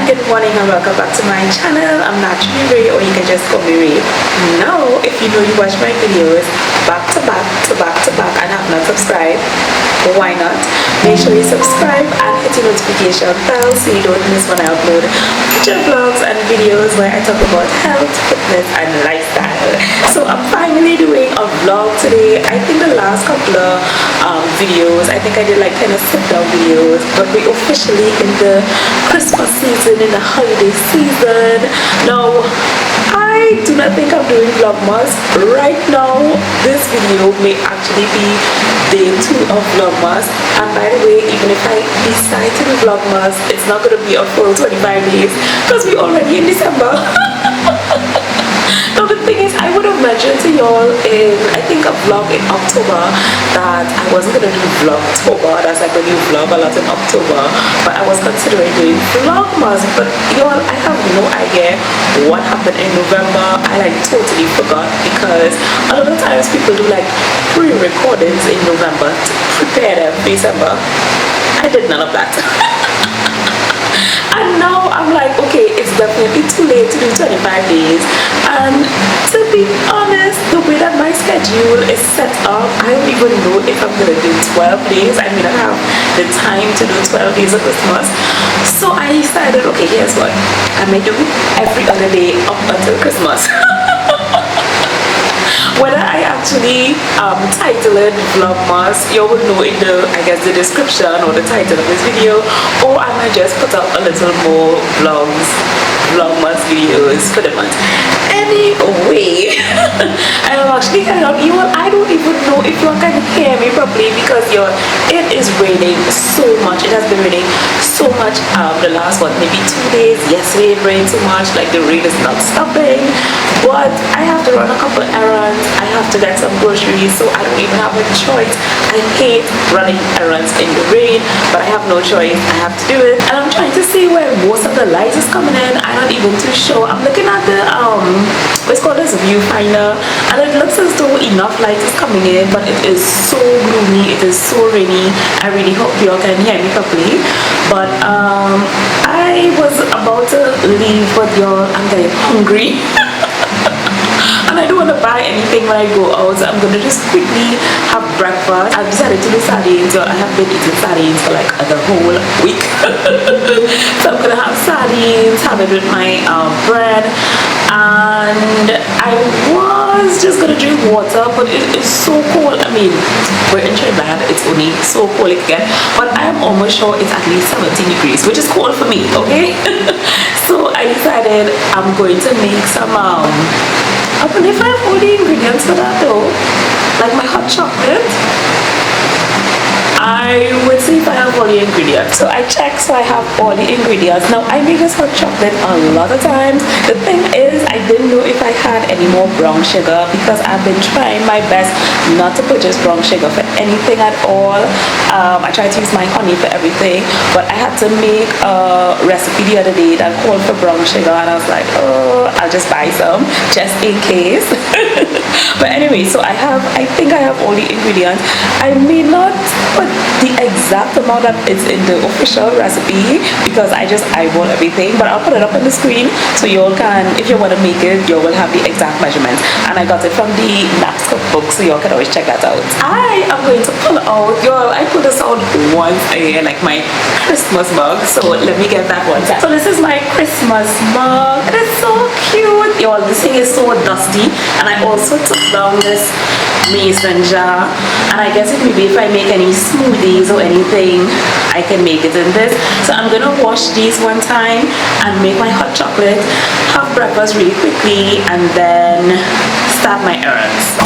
good morning and welcome back to my channel. I'm Naturally Ray, or you can just call me Ray. Now, if you know you watch my videos back to back and have not subscribed, why not? Make sure you subscribe and hit the notification bell so you don't miss when I upload future vlogs and videos where I talk about health, fitness and lifestyle. So I'm finally doing a vlog today. I think the last couple of videos, I think I did like kind of sit down videos, but we officially in the Christmas season, in the holiday season. Now, I do not think I'm doing vlogmas right now. This video may actually be day 2 of vlogmas, and by the way, even if I decide to do vlogmas, it's not going to be a full 25 days because we're already in December. Now the thing is, I would have mentioned to y'all in, I think, a vlog in October that I wasn't going to do Vlogtober. That's like when you vlog a lot in October, but I was considering doing vlogmas. But y'all, I have no idea what happened in November. I like totally forgot, because a lot of times people do like pre-recordings in November to prepare them for December. I did none of that. And now I'm like, okay, it's definitely too late to do 25 days. And to be honest, the way that my schedule is set up, I don't even know if I'm going to do 12 days. I mean, I have the time to do 12 days of Christmas. So I decided, okay, here's what I may do every other day up until Christmas. Whether I actually title it Vlogmas, you will know in the, I guess, the description or the title of this video, or I might just put up a little more Vlogmas videos for the month. Anyway, I'm actually kind of, I don't even know if you can hear me properly, because it is raining so much. It has been raining so much the last, maybe 2 days. Yesterday it rained so much, like the rain is not stopping. But I have to run a couple errands. I have to get some groceries, so I don't even have a choice. I hate running errands in the rain, but I have no choice. I have to do it. And I'm trying to see where most of the light is coming in. I'm not even too sure. I'm looking at the what's called this viewfinder, and it looks as though enough light is coming in, but it is so gloomy. It is so rainy. I really hope you all can hear me properly. But I was about to leave, but y'all, I'm getting hungry. And I don't want to buy anything when I go out, so I'm going to just quickly have breakfast. I've decided to do sardines, so I have been eating sardines for like the whole week. So I'm going to have sardines, have it with my bread, and I was just going to drink water, but it is so cold. I mean, we're in Trinidad, it's only so cold again, but I am almost sure it's at least 17 degrees, which is cold for me, okay? So I decided I'm going to make some I wonder if I have all the ingredients for that though, like my hot chocolate. I would see if I have all the ingredients. So I checked, so I have all the ingredients. Now I make this hot chocolate a lot of times. The thing is, I didn't know if I had any more brown sugar, because I've been trying my best not to purchase brown sugar for anything at all. I tried to use my honey for everything, but I had to make a recipe the other day that called for brown sugar, and I was like, oh, I'll just buy some just in case. But anyway, so I think I have all the ingredients. I may not put the exact amount that is in the official recipe, because I just eyeball everything, but I'll put it up on the screen so you all can, if you want to make it, you will have the exact measurements. And I got it from the Naps cookbook, so you all can always check that out. I am going to pull out, y'all, I pull this out once a year, like my Christmas mug, so let me get that one. So this is my Christmas mug. It is so cute, y'all. This thing is so dusty, and I also took down this mason jar, and I guess maybe if I make any smoothies or anything, I can make it in this. So I'm gonna wash these one time and make my hot chocolate, have breakfast really quickly, and then start my errands.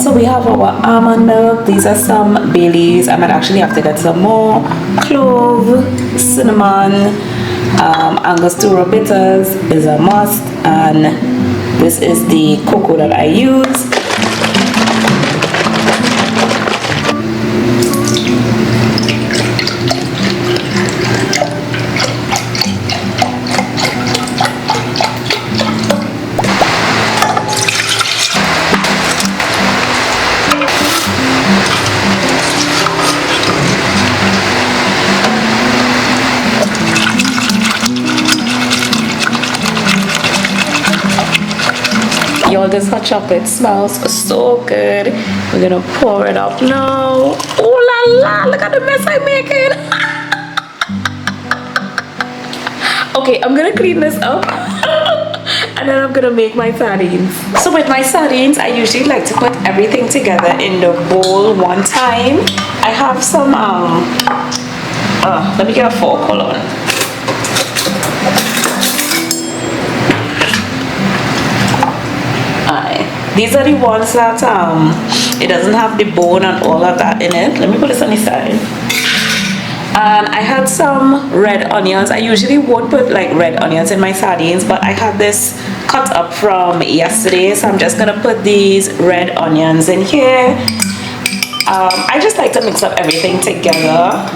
So we have our almond milk. These are some Baileys. I might actually have to get some more. Clove, cinnamon, Angostura bitters is a must, and this is the cocoa that I use. Y'all, this hot chocolate smells so good. We're gonna pour it up now. Oh la la, look at the mess I'm making. Okay, I'm gonna clean this up. And then I'm gonna make my sardines. So with my sardines, I usually like to put everything together in the bowl one time. I have some, let me get a fork, hold on. These are the ones that it doesn't have the bone and all of that in it. Let me put this on the side. And I had some red onions. I usually won't put like red onions in my sardines, but I had this cut up from yesterday, so I'm just gonna put these red onions in here. I just like to mix up everything together.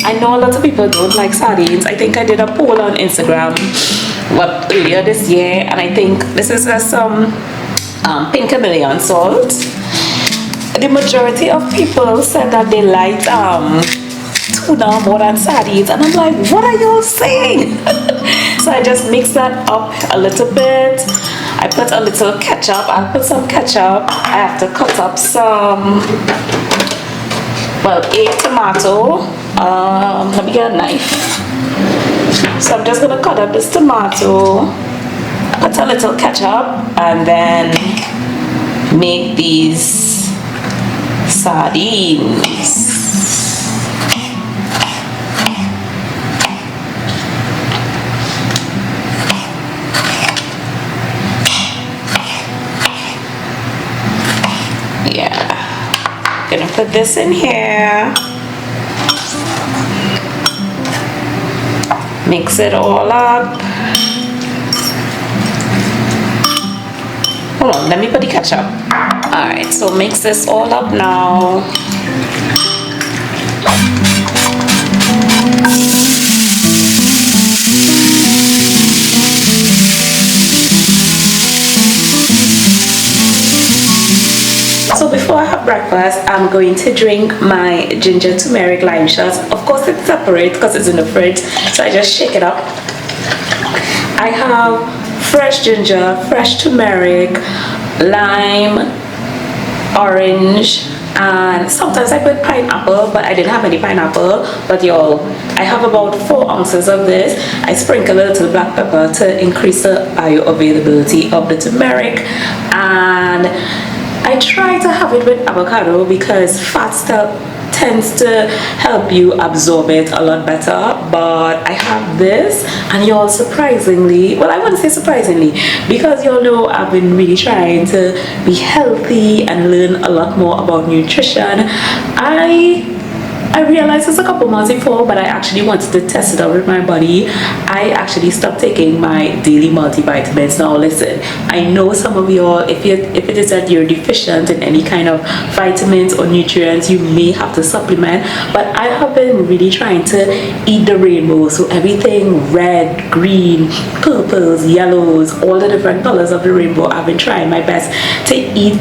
I know a lot of people don't like sardines. I think I did a poll on Instagram earlier this year, and I think this is some pink Himalayan salt. The majority of people said that they liked tuna more than sardines, and I'm like, what are y'all saying? So I just mix that up a little bit. I put a little ketchup. I'll put some ketchup. I have to cut up some, well, a tomato. Let me get a knife. So I'm just gonna cut up this tomato, put a little ketchup, and then make these sardines. Yeah, gonna put this in here. Mix it all up. Hold on, let me put the ketchup. Alright, so mix this all up now. So before I have breakfast, I'm going to drink my ginger turmeric lime shots. Of course it's separate because it's in the fridge, so I just shake it up. I have fresh ginger, fresh turmeric, lime, orange, and sometimes I put pineapple, but I didn't have any pineapple. But y'all, I have about 4 ounces of this. I sprinkle a little black pepper to increase the bioavailability of the turmeric, and I try to have it with avocado because fat tends to help you absorb it a lot better. But I have this, and y'all, surprisingly, well, I wouldn't say surprisingly, because y'all know I've been really trying to be healthy and learn a lot more about nutrition. I realized this a couple months before, but I actually wanted to test it out with my body. I actually stopped taking my daily multivitamins. Now listen, I know some of y'all, if it is that you're deficient in any kind of vitamins or nutrients, you may have to supplement, but I have been really trying to eat the rainbow. So everything red, green, purples, yellows, all the different colors of the rainbow. I've been trying my best to eat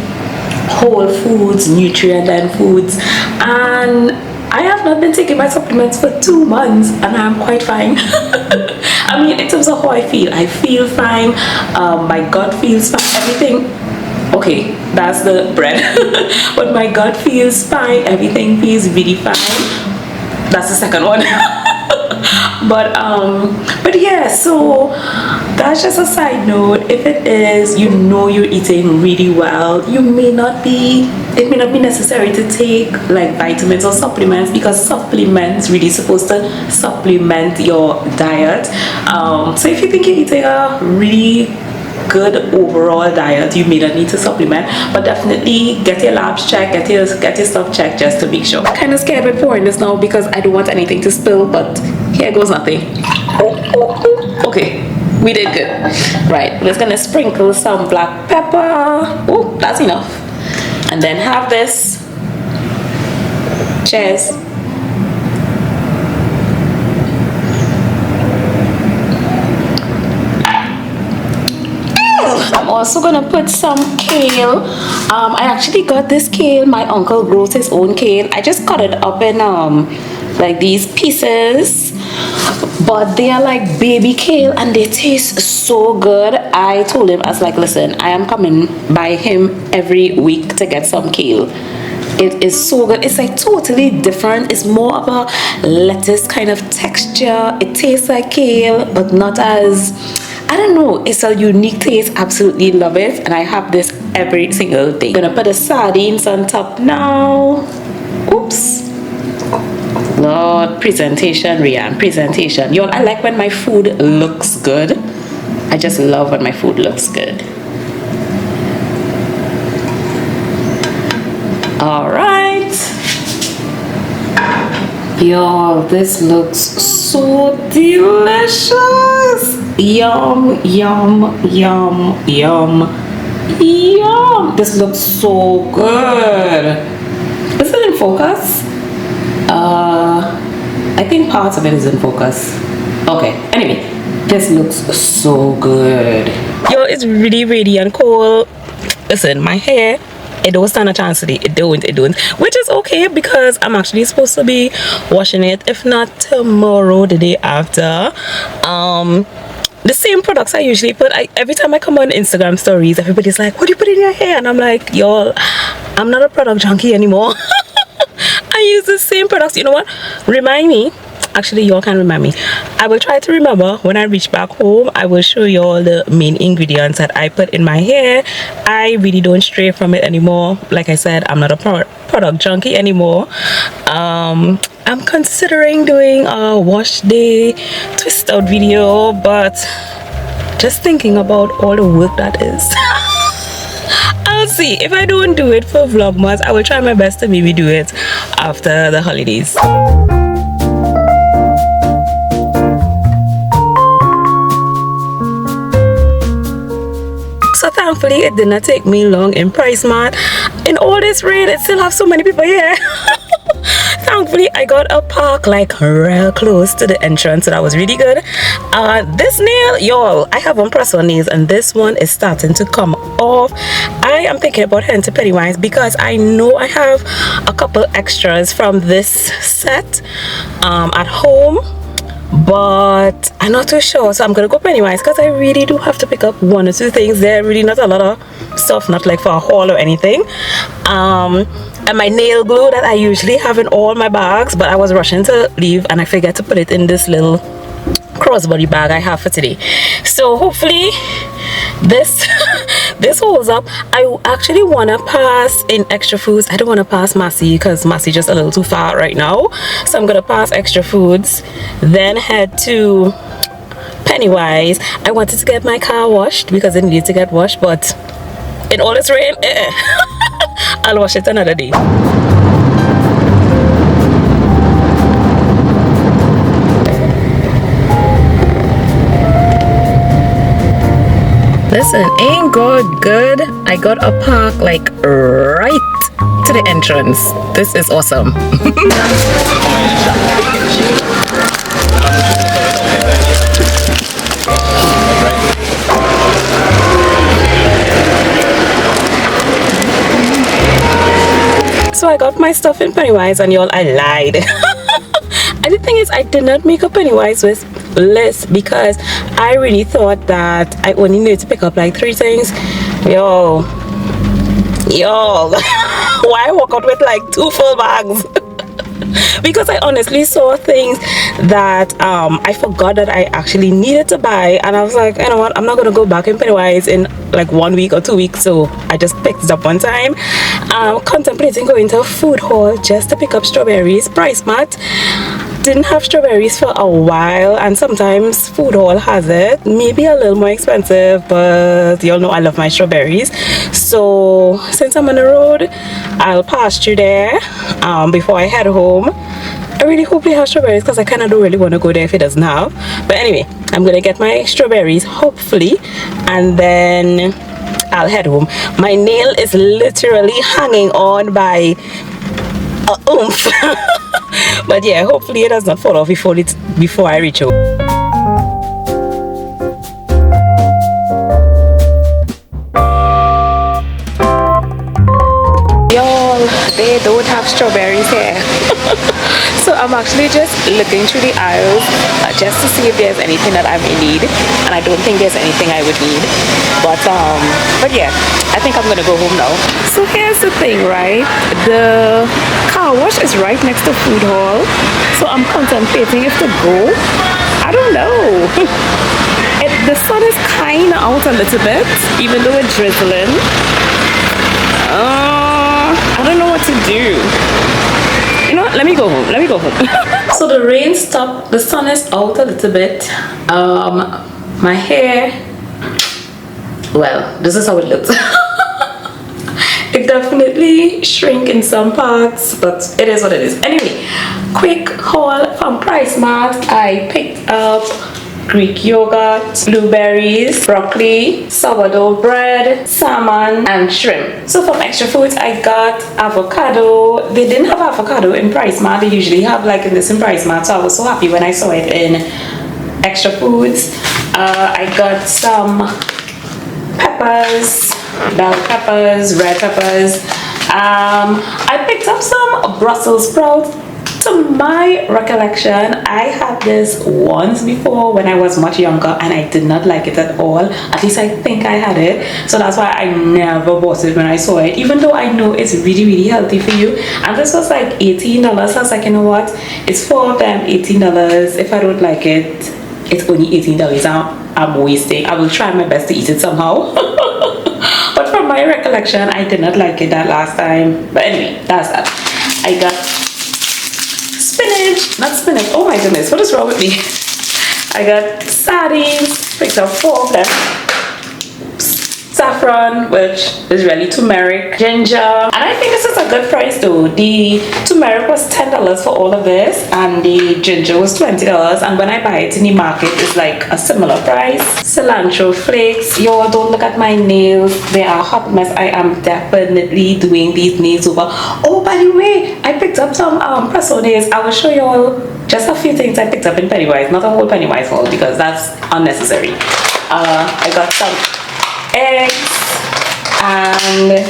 whole foods, nutrient-dense foods, and I have not been taking my supplements for 2 months, and I'm quite fine. I mean, in terms of how I feel fine. My gut feels fine. Everything, okay, that's the bread. But my gut feels fine. Everything feels really fine. That's the second one. But yeah, so that's just a side note. If it is, you know, you're eating really well, it may not be necessary to take like vitamins or supplements, because supplements really supposed to supplement your diet. So if you think you're eating a really good overall diet, you may not need to supplement, but definitely get your labs checked, get your stuff checked just to make sure. I'm kind of scared with pouring this now because I don't want anything to spill, but here goes nothing. Okay, we did good. Right, we're just gonna sprinkle some black pepper. Oh, that's enough. And then have this. Cheers. I'm also gonna put some kale. I actually got this kale. My uncle grows his own kale. I just cut it up in like these pieces, but they are like baby kale and they taste so good. I told him, I was like, listen, I am coming by him every week to get some kale. It is so good. It's like totally different. It's more of a lettuce kind of texture. It tastes like kale, but not as, I don't know, it's a unique taste. Absolutely love it. And I have this every single day. I'm gonna put the sardines on top now. Oops. Lord, presentation, Rian, presentation. Y'all, I like when my food looks good. I just love when my food looks good. All right. Y'all, this looks so delicious. Yum, yum, yum, yum, yum. This looks so good. Is it in focus? I think parts of it is in focus. Okay, anyway, this looks so good. Yo, it's really radiant cold. Listen, my hair, it don't stand a chance today. It don't. Which is okay because I'm actually supposed to be washing it, if not tomorrow, the day after. The same products I usually put. Every time I come on Instagram stories, everybody's like, what do you put in your hair? And I'm like, y'all, I'm not a product junkie anymore. I use the same products. You know what? Remind me. Actually, y'all can remind me. I will try to remember when I reach back home. I will show you all the main ingredients that I put in my hair. I really don't stray from it anymore. Like I said, I'm not a product junkie anymore. I'm considering doing a wash day twist out video, but just thinking about all the work that is. I'll see. If I don't do it for Vlogmas, I will try my best to maybe do it after the holidays. So thankfully it did not take me long in Price Mart. In all this rain, it still have so many people here. Thankfully I got a park like real close to the entrance, so that was really good. This nail, y'all, I have one press on nails and this one is starting to come off. I am thinking about heading to Pennywise because I know I have a couple extras from this set at home, but I'm not too sure, so I'm gonna go Pennywise because I really do have to pick up one or two things there. Really not a lot of stuff, not like for a haul or anything. And my nail glue that I usually have in all my bags, but I was rushing to leave and I forget to put it in this little crossbody bag I have for today. So hopefully this this holds up. I actually want to pass in Extra Foods. I don't want to pass Massey because Massey just a little too far right now, so I'm gonna pass Extra Foods, then head to Pennywise. I wanted to get my car washed because it needed to get washed, but in all this rain, I'll wash it another day. Listen, ain't God good? I got a park like right to the entrance. This is awesome. So I got my stuff in Pennywise and y'all, I lied. And the thing is, I did not make a Pennywise list because I really thought that I only needed to pick up like 3 things. Y'all, why I walk out with like 2 full bags? Because I honestly saw things that I forgot that I actually needed to buy, and I was like, you know what, I'm not gonna go back in Pennywise in like 1 week or 2 weeks, so I just picked it up one time. Contemplating going to a food hall just to pick up strawberries. Price Mart didn't have strawberries for a while, and sometimes food hall has it, maybe a little more expensive, but y'all know I love my strawberries. So since I'm on the road, I'll pass through there before I head home. I really hope they have strawberries because I kind of don't really want to go there if it doesn't have. But anyway, I'm gonna get my strawberries hopefully, and then I'll head home. My nail is literally hanging on by a oomph. But yeah, hopefully it does not fall off before I reach home. Y'all, they don't have strawberries here. So I'm actually just looking through the aisles just to see if there's anything that I'm in need, and I don't think there's anything I would need, but yeah, I think I'm gonna go home now. So here's the thing, right? The car wash is right next to food hall, so I'm contemplating if to go. I don't know. The sun is kind of out a little bit, even though it's drizzling. I don't know what to do. You know what? Let me go home. Let me go home. So the rain stopped. The sun is out a little bit. My hair, well, this is how it looks. It definitely shrink in some parts, but it is what it is. Anyway, quick haul from Price Mart. I picked up Greek yogurt, blueberries, broccoli, sourdough bread, salmon, and shrimp. So from Extra Foods, I got avocado. They didn't have avocado in Price Mart. They usually have like in this in Price Mart, so I was so happy when I saw it in Extra Foods. I got some peppers, bell peppers, red peppers. I picked up some Brussels sprouts. To my recollection, I had this once before when I was much younger, and I did not like it at all. At least I think I had it, so that's why I never bought it when I saw it, even though I know it's really, really healthy for you. And this was like $18. I was like, you know what, it's 4 of them, $18. If I don't like it, it's only $18. I'm wasting. I will try my best to eat it somehow. But from my recollection, I did not like it that last time. But anyway, that's that. I got spinach, not spinach, oh my goodness, what is wrong with me? I got sardines, picked up 4 of them, saffron, which is really turmeric, ginger, and I think this is a good price though. The turmeric was $10 for all of this, and the ginger was $20, and when I buy it in the market, it's like a similar price. Cilantro flakes. Y'all don't look at my nails, they are a hot mess. I am definitely doing these nails over. Oh, by the way, I picked up some press-on nails. I will show y'all just a few things I picked up in Pennywise, not a whole Pennywise haul because that's unnecessary. I got some eggs and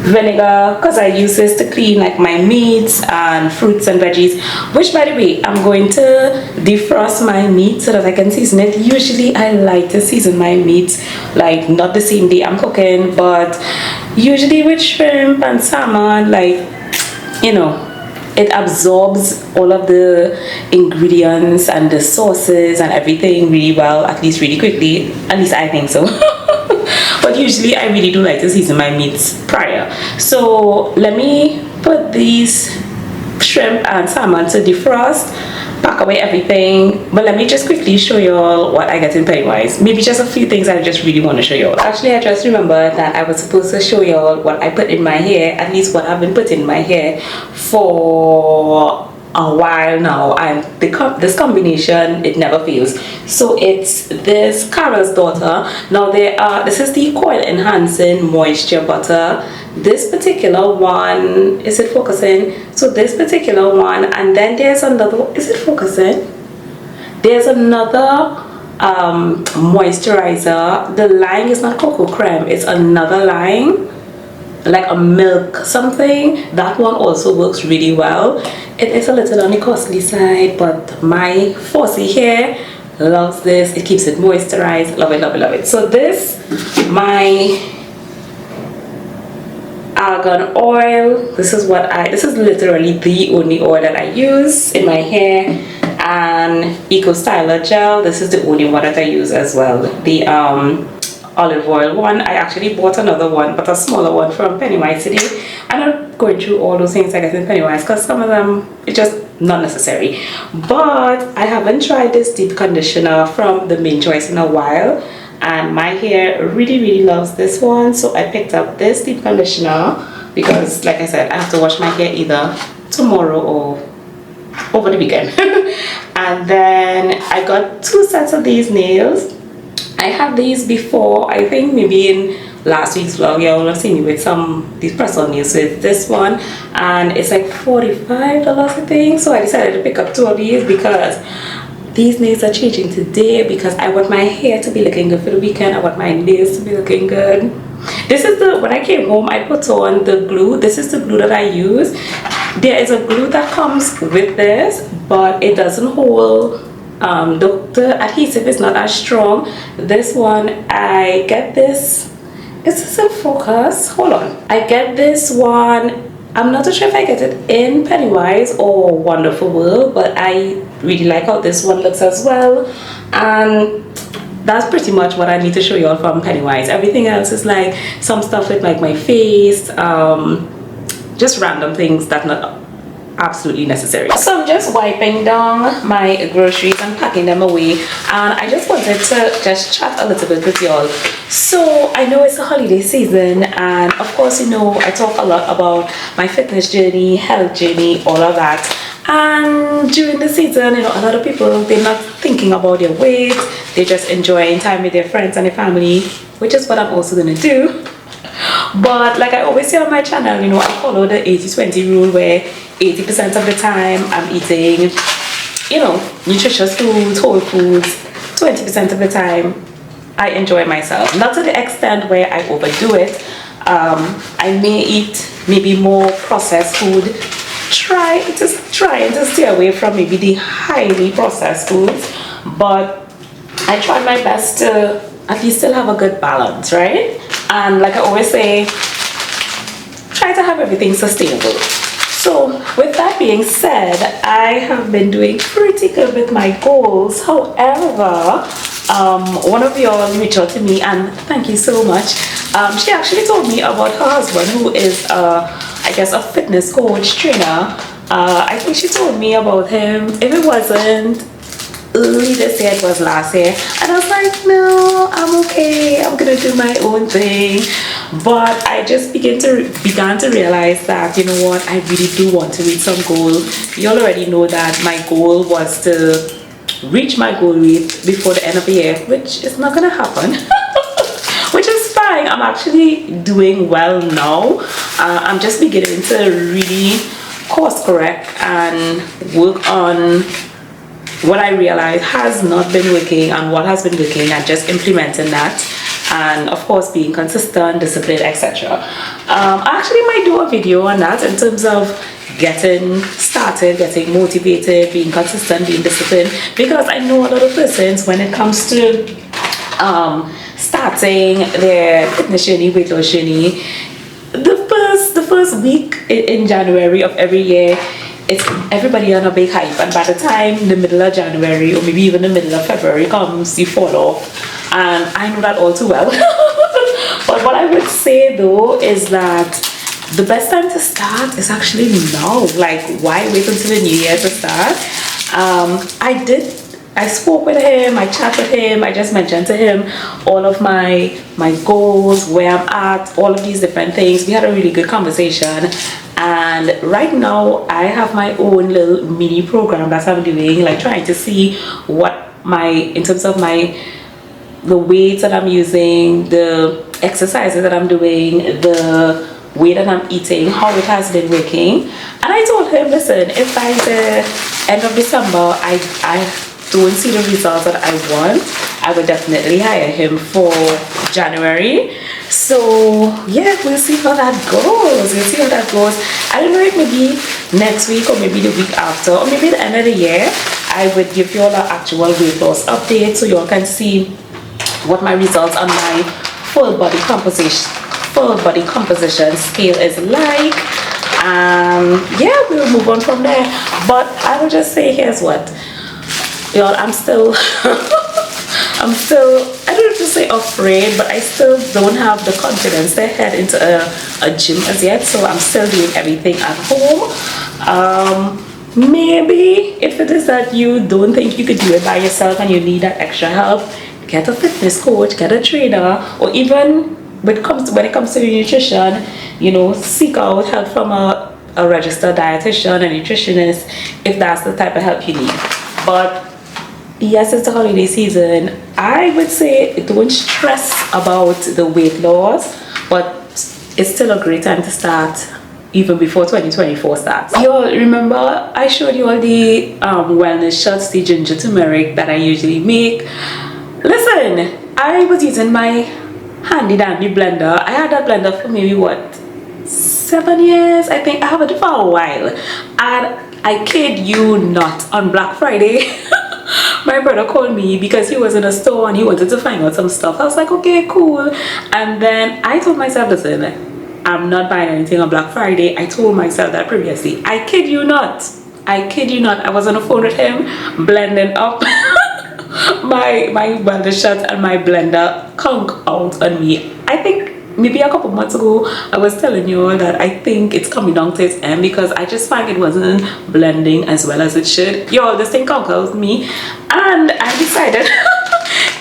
vinegar because I use this to clean like my meats and fruits and veggies, which by the way, I'm going to defrost my meat so that I can season it. Usually I like to season my meat like not the same day I'm cooking, but usually with shrimp and salmon, like, you know, it absorbs all of the ingredients and the sauces and everything really well, at least really quickly. At least I think so. But usually I really do like to season my meats prior. So let me put these shrimp and salmon to defrost, pack away everything. But let me just quickly show y'all what I get in Pennywise. Maybe just a few things I just really want to show y'all. Actually, I just remembered that I was supposed to show y'all what I put in my hair, at least what I've been putting in my hair for a while now, and this combination, it never fails. So it's this Carol's Daughter. Now this is the coil enhancing moisture butter. This particular one, is it focusing? So this particular one, and then there's another, is it focusing? There's another moisturizer. The line is not cocoa creme, it's another line, like a milk something. That one also works really well. It is a little on the costly side, but my fussy hair loves this. It keeps it moisturized. Love it, love it, love it. So this, my argan oil, this is literally the only oil that I use in my hair. And Eco Styler gel, this is the only one that I use as well. The olive oil one, I actually bought another one, but a smaller one from Pennywise today. I'm not going through all those things I get in Pennywise because some of them, it's just not necessary. But I haven't tried this deep conditioner from the Main Choice in a while, and my hair really, really loves this one. So I picked up this deep conditioner because, like I said, I have to wash my hair either tomorrow or over the weekend. And then I got 2 sets of these nails. I have these before, I think maybe in last week's vlog. You all have seen me with these press-on nails with this one, and it's like $45 I think. So I decided to pick up 2 of these because these nails are changing today, because I want my hair to be looking good for the weekend. I want my nails to be looking good. This is the, when I came home, I put on the glue. This is the glue that I use. There is a glue that comes with this, but it doesn't hold. The adhesive is not as strong. This one, I get this. Is this in focus? Hold on. I get this one. I'm not too sure if I get it in Pennywise or Wonderful World, but I really like how this one looks as well. And that's pretty much what I need to show you all from Pennywise. Everything else is like some stuff with like my face, just random things that not absolutely necessary. So I'm just wiping down my groceries and packing them away, and I just wanted to just chat a little bit with y'all. So I know it's a holiday season, and of course, you know, I talk a lot about my fitness journey, health journey, all of that. And during the season, you know, a lot of people, they're not thinking about their weight, they're just enjoying time with their friends and their family, which is what I'm also gonna do. But like I always say on my channel, you know, I follow the 80-20 rule, where 80% of the time I'm eating, you know, nutritious foods, whole foods. 20% of the time I enjoy myself. Not to the extent where I overdo it. I may eat maybe more processed food. Trying to stay away from maybe the highly processed foods, but I try my best to at least still have a good balance, right? And like I always say, try to have everything sustainable. So with that being said, I have been doing pretty good with my goals. However, one of y'all reached out to me, and thank you so much. She actually told me about her husband, who is I guess a fitness coach, trainer. I think she told me about him. If it wasn't early this year, it was last year, and I was like, no, I'm okay, I'm gonna do my own thing. But I just began to realize that, you know what, I really do want to reach some goal. You already know that my goal was to reach my goal weight before the end of the year, which is not gonna happen. Which is fine. I'm actually doing well now. I'm just beginning to really course correct and work on what I realize has not been working and what has been working, and just implementing that, and of course being consistent, disciplined, etc. I actually might do a video on that in terms of getting started, getting motivated, being consistent, being disciplined, because I know a lot of persons, when it comes to starting their fitness journey, weight loss journey, the first week in January of every year, it's everybody on a big hype, and by the time the middle of January or maybe even the middle of February comes, you fall off, and I know that all too well. But what I would say though is that the best time to start is actually now. Like, why wait until the new year to start? I spoke with him, I chatted with him, I just mentioned to him all of my goals, where I'm at, all of these different things. We had a really good conversation, and right now I have my own little mini program that I'm doing, like trying to see what in terms of the weights that I'm using, the exercises that I'm doing, the way that I'm eating, how it has been working. And I told him, listen, if by the end of December I don't see the results that I want, I would definitely hire him for January. So yeah, we'll see how that goes. I don't know if maybe next week or maybe the week after or maybe the end of the year, I would give you all an actual weight loss update so you all can see what my results on my full body composition scale is like. Yeah, we'll move on from there. But I will just say, here's what, y'all, I'm still I don't know if to say afraid, but I still don't have the confidence to head into a gym as yet. So I'm still doing everything at home. Maybe if it is that you don't think you could do it by yourself and you need that extra help, get a fitness coach, get a trainer, or even when it comes to nutrition, you know, seek out help from a registered dietitian, a nutritionist, if that's the type of help you need. But yes, it's the holiday season. I would say don't stress about the weight loss, but it's still a great time to start, even before 2024 starts. Y'all remember I showed you all the wellness shots, the ginger turmeric that I usually make. Listen, I was using my handy dandy blender. I had that blender for maybe what, 7 years. I think I have it for a while, and I kid you not, on Black Friday my brother called me because he was in a store and he wanted to find out some stuff. I was like, okay, cool. And then I told myself, listen, I'm not buying anything on Black Friday. I told myself that previously. I kid you not, I kid you not, I was on the phone with him blending up my welder shut, and my blender conked out on me. I think maybe a couple months ago I was telling you all that I think it's coming down to its end because I just find it wasn't blending as well as it should. Yo, this thing conked out me, and I decided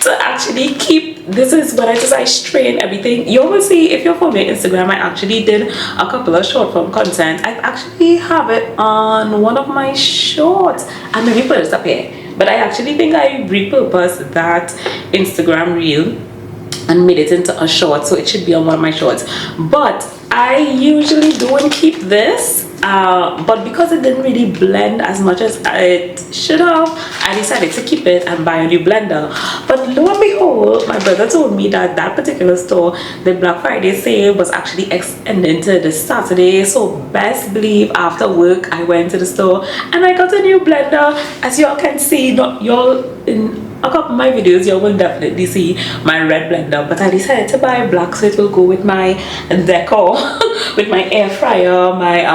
to actually keep, this is what I strain everything. You will see if you're following Instagram, I actually did a couple of short form content. I actually have it on one of my shorts, and maybe put it up here. But I actually think I repurposed that Instagram reel and made it into a short, so it should be on one of my shorts. But I usually don't keep this, but because it didn't really blend as much as it should have, I decided to keep it and buy a new blender. But lo and behold, my brother told me that that particular store, the Black Friday sale was actually extended to the Saturday. So best believe after work I went to the store and I got a new blender. As y'all can see, not y'all in a couple of my videos, you will definitely see my red blender, but I decided to buy black so it will go with my decor, with my air fryer, my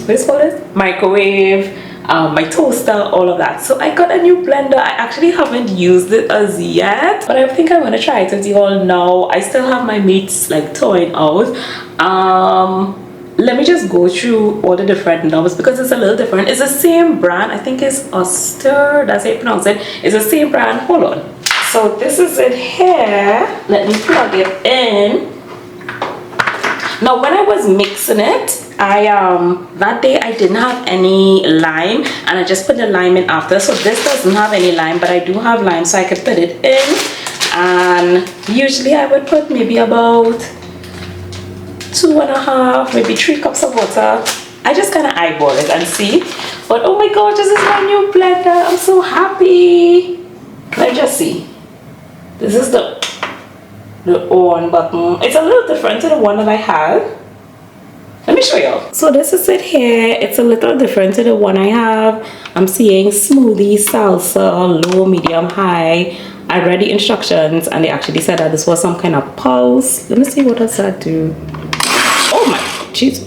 what's it called, microwave, my toaster, all of that. So I got a new blender. I actually haven't used it as yet, but I think I'm gonna try it with you all now. I still have my mates like toying out. Let me just go through all the different knobs because it's a little different. It's the same brand. I think it's Oster, that's how you pronounce it. It's the same brand. Hold on. So this is it here. Let me plug it in. Now when I was mixing it, that day I didn't have any lime, and I just put the lime in after. So this doesn't have any lime, but I do have lime, so I could put it in. And usually I would put maybe about 2.5, maybe 3 cups of water. I just kind of eyeball it and see. But oh my god, this is my new blender. I'm so happy. Let's just see. This is the on button. It's a little different to the one that I had. Let me show you. So this is it here. It's a little different to the one I have. I'm seeing smoothie, salsa, low, medium, high. I read the instructions and they actually said that this was some kind of pulse. Let me see, what does that do? Oh my jeez.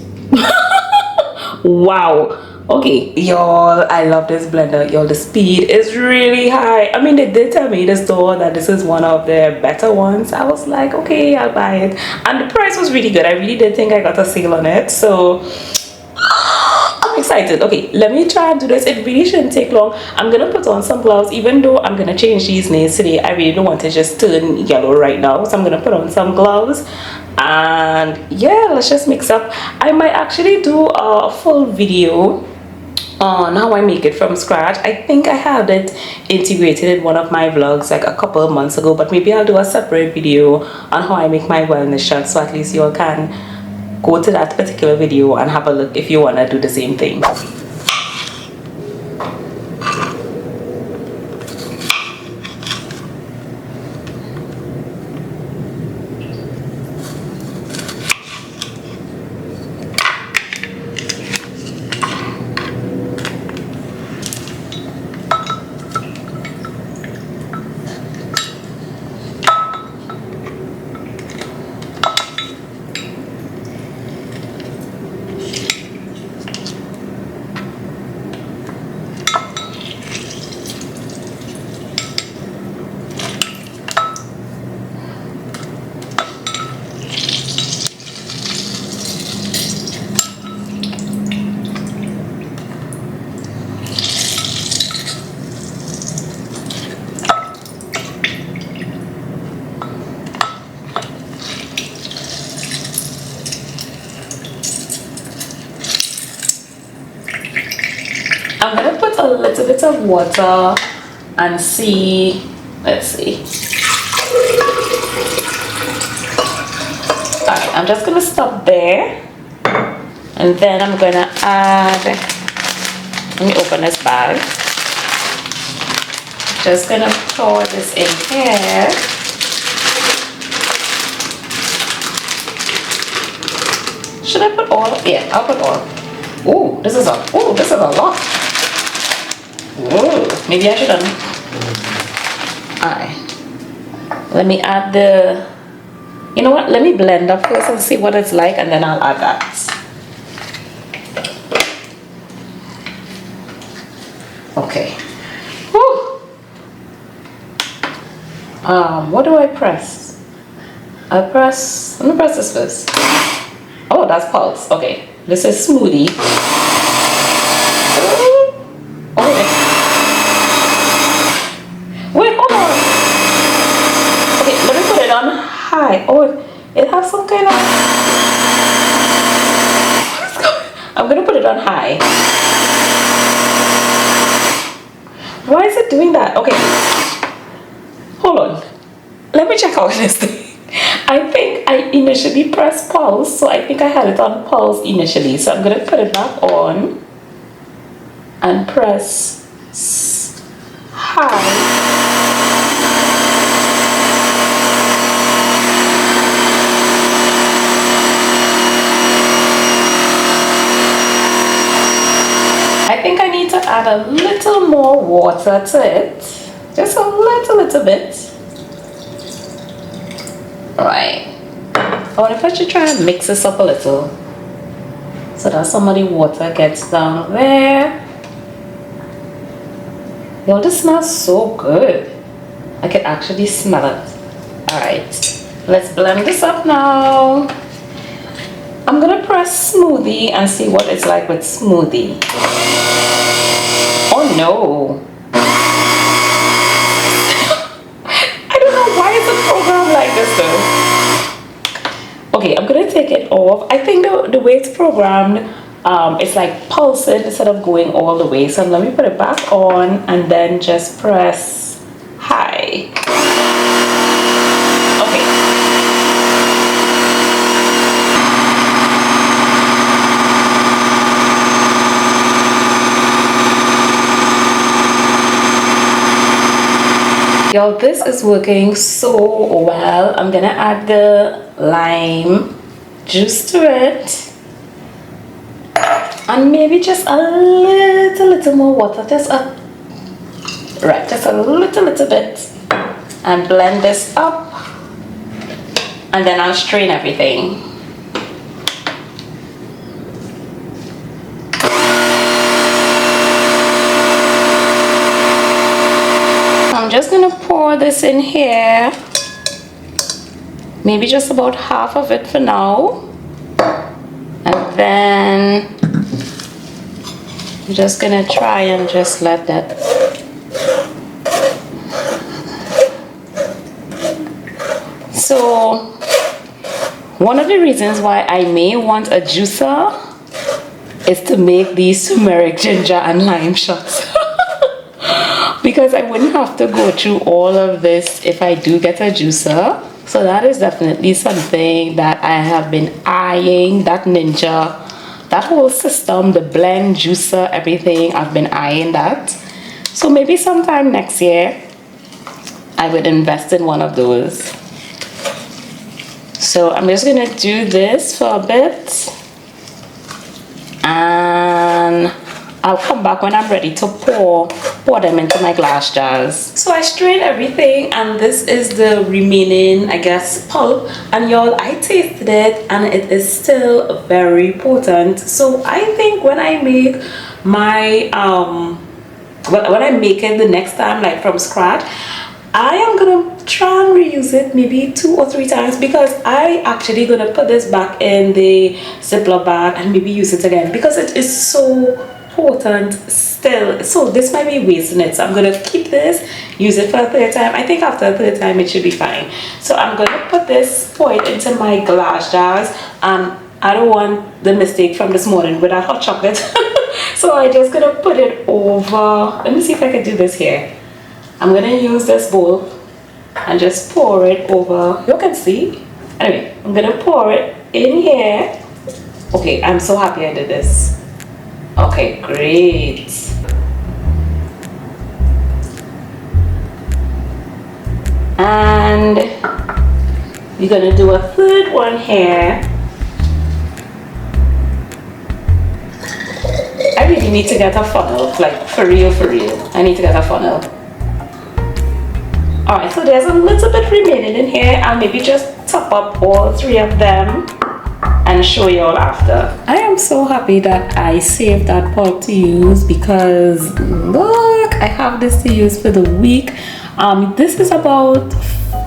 Wow. Okay, y'all, I love this blender. Y'all, the speed is really high. I mean, they did tell me in the store that this is one of their better ones. I was like, okay, I'll buy it. And the price was really good. I really did think I got a sale on it. So I'm excited. Okay, let me try and do this. It really shouldn't take long. I'm gonna put on some gloves, even though I'm gonna change these nails today. I really don't want to just turn yellow right now, so I'm gonna put on some gloves. And yeah, let's just mix up. I might actually do a full video on how I make it from scratch. I think I had it integrated in one of my vlogs like a couple of months ago, but maybe I'll do a separate video on how I make my wellness shots, so at least you all can go to that particular video and have a look if you want to do the same thing. I'm gonna put a little bit of water and see, let's see. Alright, I'm just gonna stop there, and then I'm gonna add, let me open this bag. Just gonna pour this in here. Should I put all? Yeah, I'll put all. Oh, this is a lot. Whoa, maybe I shouldn't. Alright. Let me add the, you know what? Let me blend up first and see what it's like, and then I'll add that. Okay. Whew. What do I press? Let me press this first. Oh, that's pulse. Okay. This is smoothie. Okay. Wait, hold on. Okay, let me put it on high. Oh, it has some kind of... I'm gonna put it on high. Why is it doing that? Okay. Hold on. Let me check out this thing. I think I initially pressed pulse, so I think I had it on pulse initially. So I'm gonna put it back on and press high. I think I need to add a little more water to it. Just a little bit. Alright. I wonder if I should try and mix this up a little so that some of the water gets down there. Yo, this smells so good. I can actually smell it. Alright. Let's blend this up now. I'm gonna press smoothie and see what it's like with smoothie. Oh no. I don't know why it's a program like this though. Okay, I'm gonna take it off. I think the way it's programmed, it's like pulsing instead of going all the way. So let me put it back on and then just press high. Okay. Y'all, this is working so well. I'm gonna add the lime juice to it and maybe just a little more water, just a little bit, and blend this up, and then I'll strain everything. I'm just gonna pour this in here, maybe just about half of it for now, and then I'm just gonna try and just let that. So one of the reasons why I may want a juicer is to make these turmeric, ginger and lime shots. Because I wouldn't have to go through all of this if I do get a juicer. So that is definitely something that I have been eyeing. That Ninja, that whole system, the blend, juicer, everything, I've been eyeing that. So maybe sometime next year I would invest in one of those. So I'm just gonna do this for a bit and I'll come back when I'm ready to pour them into my glass jars. So I strained everything and this is the remaining, I guess, pulp. And y'all, I tasted it and it is still very potent. So I think when I make my, when I make it the next time, like from scratch, I am gonna try and reuse it maybe 2 or 3 times, because I actually gonna put this back in the Ziploc bag and maybe use it again because it is so potent still. So this might be wasting it, so I'm gonna keep this, use it for a 3rd time. I think after a 3rd time it should be fine. So I'm gonna put this, pour it into my glass jars. I don't want the mistake from this morning with that hot chocolate. So I'm just gonna put it over. Let me see if I can do this here. I'm gonna use this bowl and just pour it over. You can see. Anyway, I'm gonna pour it in here. Okay, I'm so happy I did this. Okay, great. And we're gonna do a 3rd one here. really need to get a funnel, like for real, I need to get a funnel. Alright, so there's a little bit remaining in here. I'll maybe just top up all 3 of them and show you all after. I am so happy that I saved that pot to use, because look, I have this to use for the week. This is about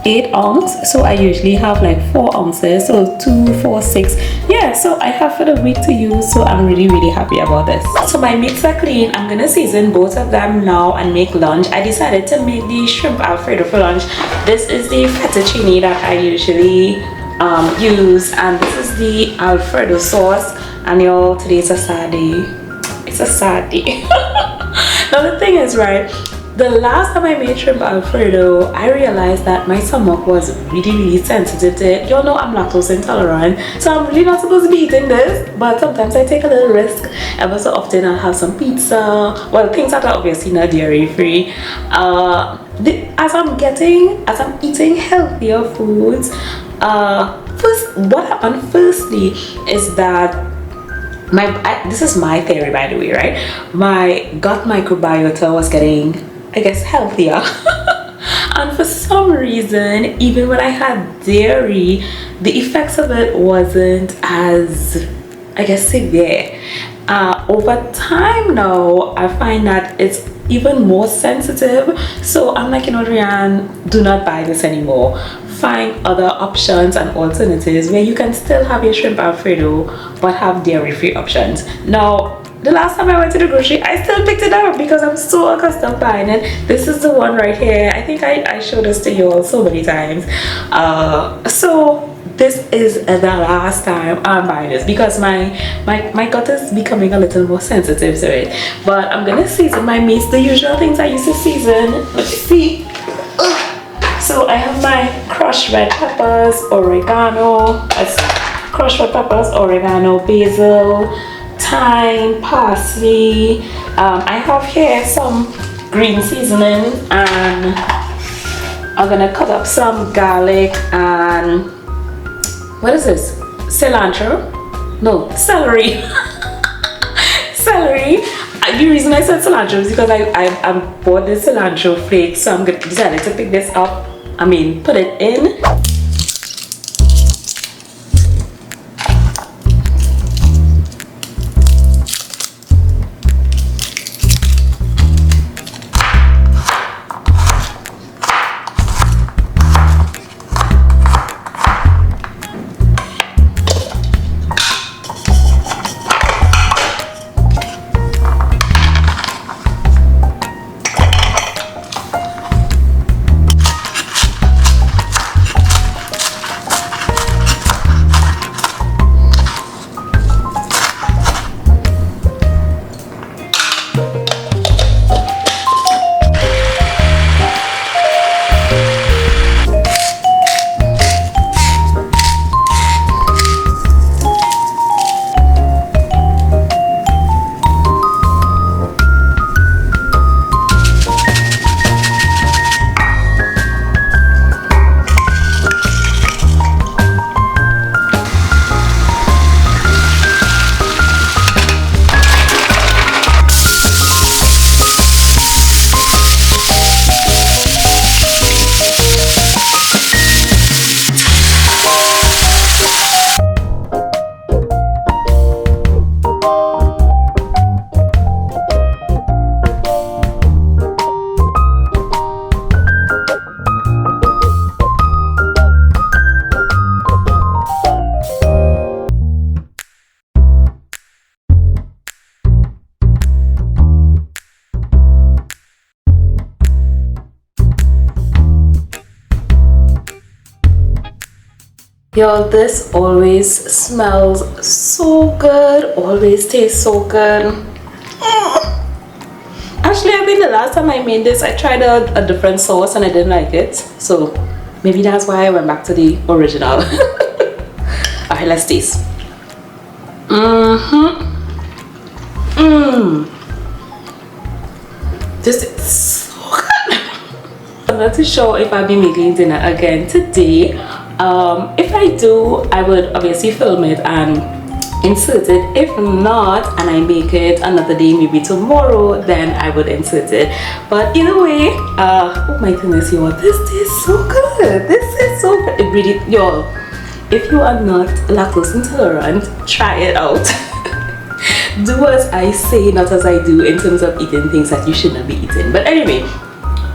8 ounces, so I usually have like 4 ounces, so 2, 4, 6. Yeah, so I have for the week to use, so I'm really happy about this. So my meats are clean. I'm gonna season both of them now and make lunch. I decided to make the shrimp alfredo for lunch. This is the fettuccine that I usually use, and this is the alfredo sauce. And y'all, today is a sad day. It's a sad day. Now the thing is, right, the last time I made shrimp alfredo, I realized that my stomach was really sensitive to it. Y'all know I'm lactose intolerant, so I'm really not supposed to be eating this, but sometimes I take a little risk. Ever so often I'll have some pizza, well, things that are obviously not dairy free. As I'm eating healthier foods, what happened firstly is that this is my theory, by the way, right? My gut microbiota was getting, I guess, healthier. And for some reason, even when I had dairy, the effects of it wasn't as, I guess, severe. Over time now, I find that it's even more sensitive. So I'm like, you know, Rianne, do not buy this anymore. Find other options and alternatives where you can still have your shrimp alfredo but have dairy-free options. Now, the last time I went to the grocery, I still picked it up because I'm so accustomed to buying it. This is the one right here. I think I showed this to you all so many times. So this is the last time I'm buying this because my gut is becoming a little more sensitive to it. But I'm gonna season my meats, the usual things I used to season. Let me see. So I have my crushed red peppers, oregano, basil, thyme, parsley. I have here some green seasoning, and I'm gonna cut up some garlic and what is this? Cilantro? No, celery. Celery. The reason I said cilantro is because I bought this cilantro flakes, so I'm decided to pick this up. Put it in. Yo, this always smells so good, always tastes so good. Actually, I think the last time I made this, I tried a different sauce and I didn't like it. So maybe that's why I went back to the original. Alright, let's taste. This is so good. I'm not too sure if I'll be making dinner again today. If I do, I would obviously film it and insert it. If not, and I make it another day, maybe tomorrow, then I would insert it. But either way, oh my goodness, y'all, this is so good. This is so good. It really, y'all, if you are not lactose intolerant, try it out. Do as I say, not as I do, in terms of eating things that you shouldn't be eating. But anyway,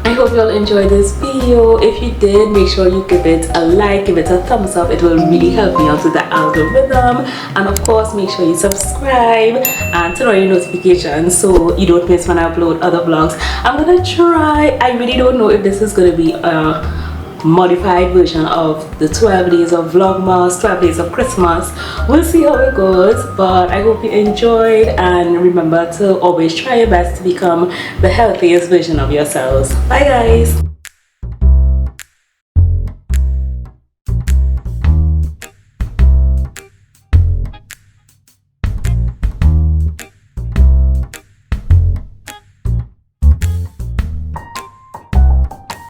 I hope you all enjoyed this video. If you did, make sure you give it a like, give it a thumbs up. It will really help me out with the algorithm. And of course, make sure you subscribe and turn on your notifications so you don't miss when I upload other vlogs. I'm gonna try, I really don't know if this is gonna be a modified version of the 12 days of Vlogmas, 12 days of Christmas. We'll see how it goes, but I hope you enjoyed, and remember to always try your best to become the healthiest version of yourselves. Bye guys.